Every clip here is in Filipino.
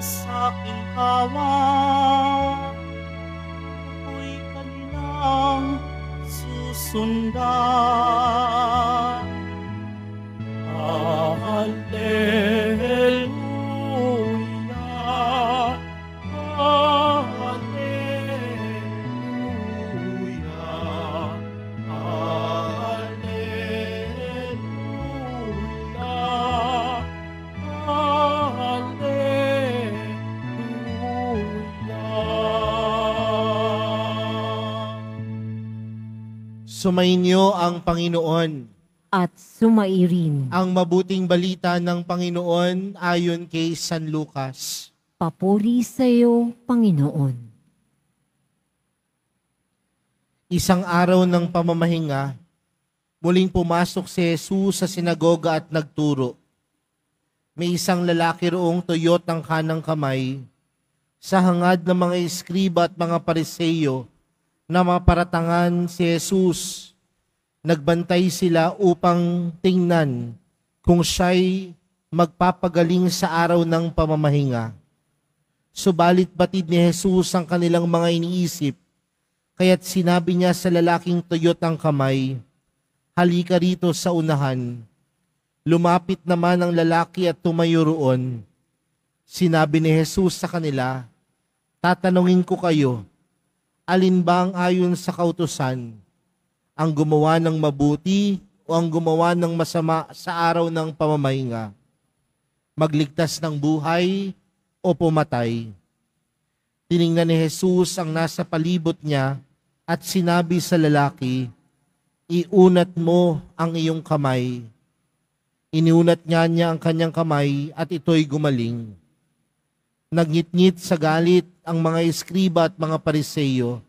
sa aking kawan, ako'y kanilang susundan. Hallelujah, Hallelujah, Hallelujah, Hallelujah. Sumainyo ang Panginoon. At sumairin. Ang mabuting balita ng Panginoon ayon kay San Lucas. Papuri sa iyo, Panginoon. Isang araw ng pamamahinga, muling pumasok si Jesus sa sinagoga at nagturo. May isang lalaki roong tuyot ang kanang kamay sa hangad ng mga eskriba at mga pariseyo na maparatangan si Jesus. Nagbantay sila upang tingnan kung siya'y magpapagaling sa araw ng pamamahinga. Subalit batid ni Jesus ang kanilang mga iniisip, kaya't sinabi niya sa lalaking tuyot ang kamay, "Halika rito sa unahan." Lumapit naman ang lalaki at tumayo roon. Sinabi ni Jesus sa kanila, "Tatanungin ko kayo, alin ba ang ayon sa kautusan? Ang gumawa ng mabuti o ang gumawa ng masama sa araw ng pamamahinga? Magligtas ng buhay o pumatay?" Tiningnan ni Jesus ang nasa palibot niya at sinabi sa lalaki, "Iunat mo ang iyong kamay." Iniunat niya ang kanyang kamay at ito'y gumaling. Nagngit-ngit sa galit ang mga eskriba at mga pariseyo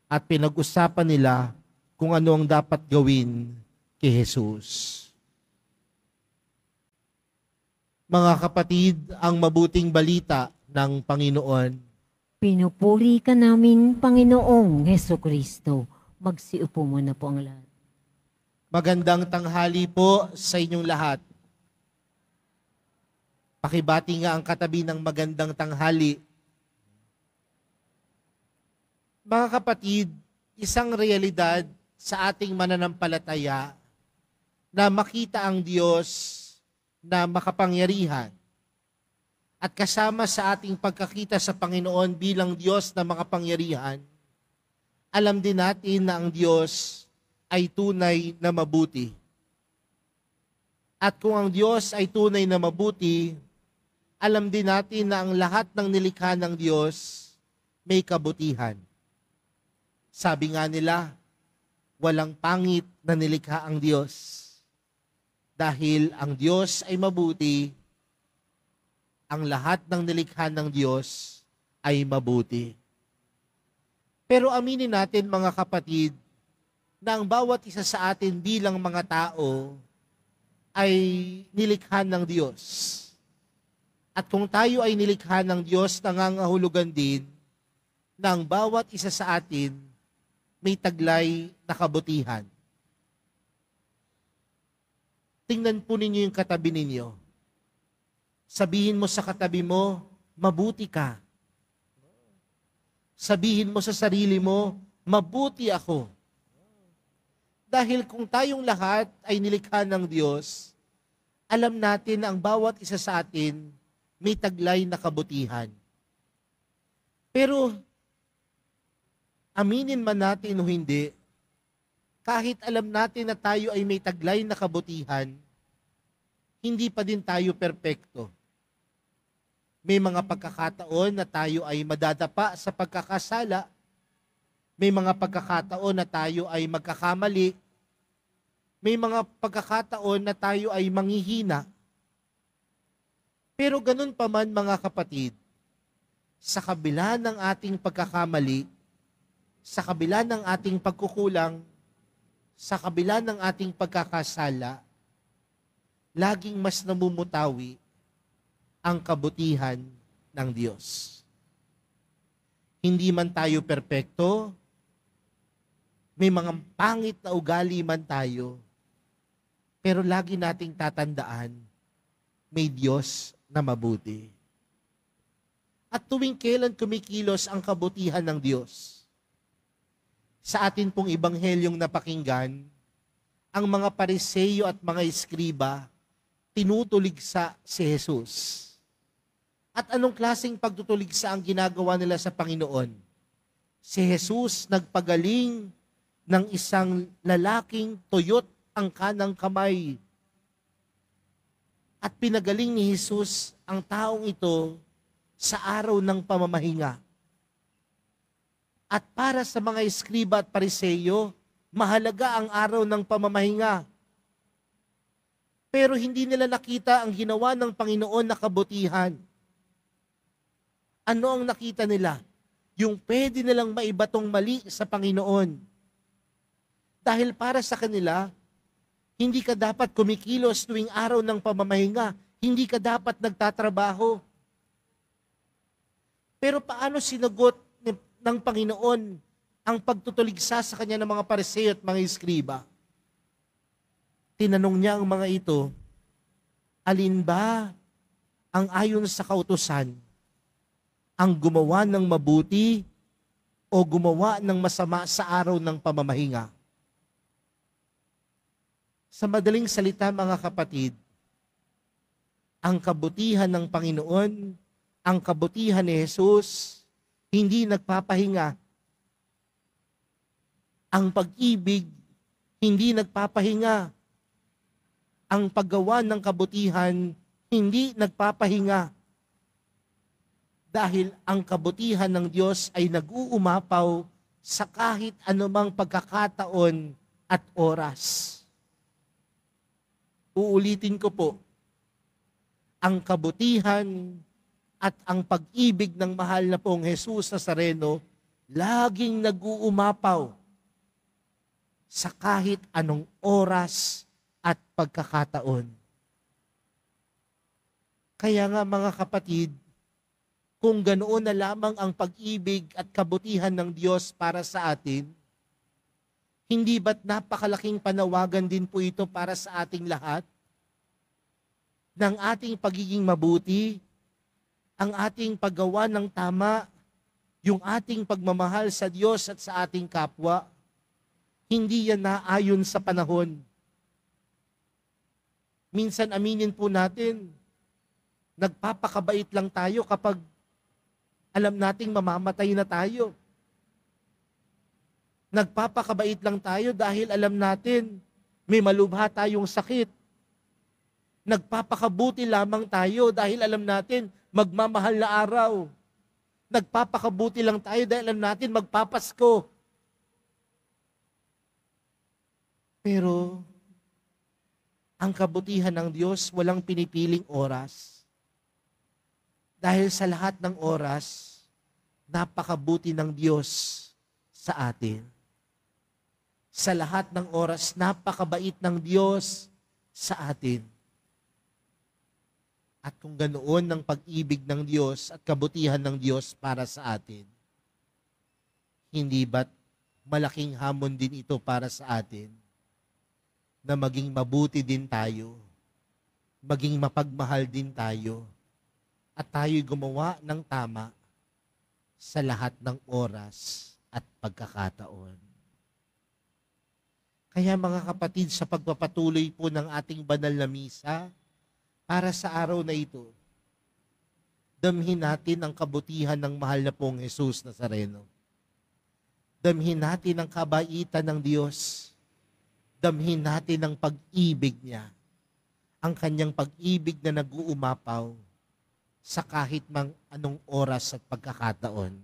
at pinag-usapan nila kung ano ang dapat gawin kay Jesus. Mga kapatid, ang mabuting balita ng Panginoon. Pinupuri ka namin, Panginoong Hesukristo. Magsiupo muna po ang lahat. Magandang tanghali po sa inyong lahat. Pakibati nga ang katabi ng magandang tanghali. Mga kapatid, isang realidad sa ating mananampalataya na makita ang Diyos na makapangyarihan. At kasama sa ating pagkakita sa Panginoon bilang Diyos na makapangyarihan, alam din natin na ang Diyos ay tunay na mabuti. At kung ang Diyos ay tunay na mabuti, alam din natin na ang lahat ng nilikha ng Diyos may kabutihan. Sabi nga nila, walang pangit na nilikha ang Diyos. Dahil ang Diyos ay mabuti, ang lahat ng nilikha ng Diyos ay mabuti. Pero aminin natin mga kapatid, na ang bawat isa sa atin bilang mga tao ay nilikha ng Diyos. At kung tayo ay nilikha ng Diyos, nangangahulugan din na ang bawat isa sa atin may taglay na kabutihan. Tingnan po ninyo yung katabi ninyo. Sabihin mo sa katabi mo, mabuti ka. Sabihin mo sa sarili mo, mabuti ako. Dahil kung tayong lahat ay nilikha ng Diyos, alam natin na ang bawat isa sa atin may taglay na kabutihan. Pero aminin man natin o hindi, kahit alam natin na tayo ay may taglay na kabutihan, hindi pa din tayo perpekto. May mga pagkakataon na tayo ay madadapa sa pagkakasala. May mga pagkakataon na tayo ay magkakamali. May mga pagkakataon na tayo ay manghihina. Pero ganun pa man mga kapatid, sa kabila ng ating pagkakamali, sa kabila ng ating pagkukulang, sa kabila ng ating pagkakasala, laging mas namumutawi ang kabutihan ng Diyos. Hindi man tayo perpekto, may mga pangit na ugali man tayo, pero lagi nating tatandaan, may Diyos na mabuti. at tuwing kailan kumikilos ang kabutihan ng Diyos. Sa atin pong ibanghelyong napakinggan, ang mga Pariseo at mga Eskriba tinutuligsa si Jesus. At anong klaseng pagtutuligsa ang ginagawa nila sa Panginoon? Si Jesus nagpagaling ng isang lalaking tuyot ang kanang kamay. At pinagaling ni Jesus ang taong ito sa araw ng pamamahinga. At para sa mga Eskriba at Pariseo, mahalaga ang araw ng pamamahinga. Pero hindi nila nakita ang ginawa ng Panginoon na kabutihan. Ano ang nakita nila? Yung pwede nilang maibatong mali sa Panginoon. Dahil para sa kanila, hindi ka dapat kumikilos tuwing araw ng pamamahinga. Hindi ka dapat nagtatrabaho. Pero paano sinagot ng Panginoon ang pagtutuligsa sa kanya ng mga Pariseo at mga Eskriba? Tinanong niya ang mga ito, alin ba ang ayon sa kautusan? Ang gumawa ng mabuti o gumawa ng masama sa araw ng pamamahinga? Sa madaling salita mga kapatid, ang kabutihan ng Panginoon, ang kabutihan ni Jesus, hindi nagpapahinga. Ang pag-ibig, hindi nagpapahinga. Ang paggawa ng kabutihan, hindi nagpapahinga. Dahil ang kabutihan ng Diyos ay nag-uumapaw sa kahit anumang pagkakataon at oras. Uulitin ko po, ang kabutihan at ang pag-ibig ng mahal na pong Jesus Nazareno, laging nag-uumapaw sa kahit anong oras at pagkakataon. Kaya nga mga kapatid, kung ganoon na lamang ang pag-ibig at kabutihan ng Diyos para sa atin, hindi ba't napakalaking panawagan din po ito para sa ating lahat? Ng ating pagiging mabuti, ang ating paggawa ng tama, yung ating pagmamahal sa Diyos at sa ating kapwa, hindi yan naayon sa panahon. Minsan aminin po natin, nagpapakabait lang tayo kapag alam nating mamamatay na tayo. Nagpapakabait lang tayo dahil alam natin may malubha tayong sakit. Nagpapakabuti lamang tayo dahil alam natin magmamahal na araw. Nagpapakabuti lang tayo dahil alam natin magpapasko. Pero ang kabutihan ng Diyos walang pinipiling oras. Dahil sa lahat ng oras, napakabuti ng Diyos sa atin. Sa lahat ng oras, napakabait ng Diyos sa atin. At kung ganoon ang pag-ibig ng Diyos at kabutihan ng Diyos para sa atin, hindi ba't malaking hamon din ito para sa atin na maging mabuti din tayo, maging mapagmahal din tayo, at tayo'y gumawa ng tama sa lahat ng oras at pagkakataon. Kaya mga kapatid, sa pagpapatuloy po ng ating banal na misa, para sa araw na ito, damhin natin ang kabutihan ng mahal na pong Jesus Nazareno. Damhin natin ang kabaitan ng Diyos. Damhin natin ang pag-ibig niya. Ang kanyang pag-ibig na nag-uumapaw sa kahit mang anong oras at pagkakataon.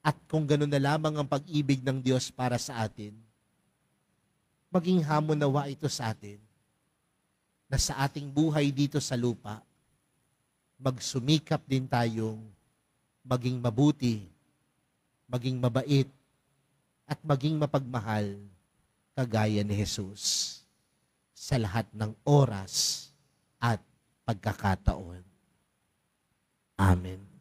At kung gano'n na lamang ang pag-ibig ng Diyos para sa atin, maging hamon nawa ito sa atin, na sa ating buhay dito sa lupa, magsumikap din tayong maging mabuti, maging mabait, at maging mapagmahal, kagaya ni Jesus, sa lahat ng oras at pagkakataon. Amen.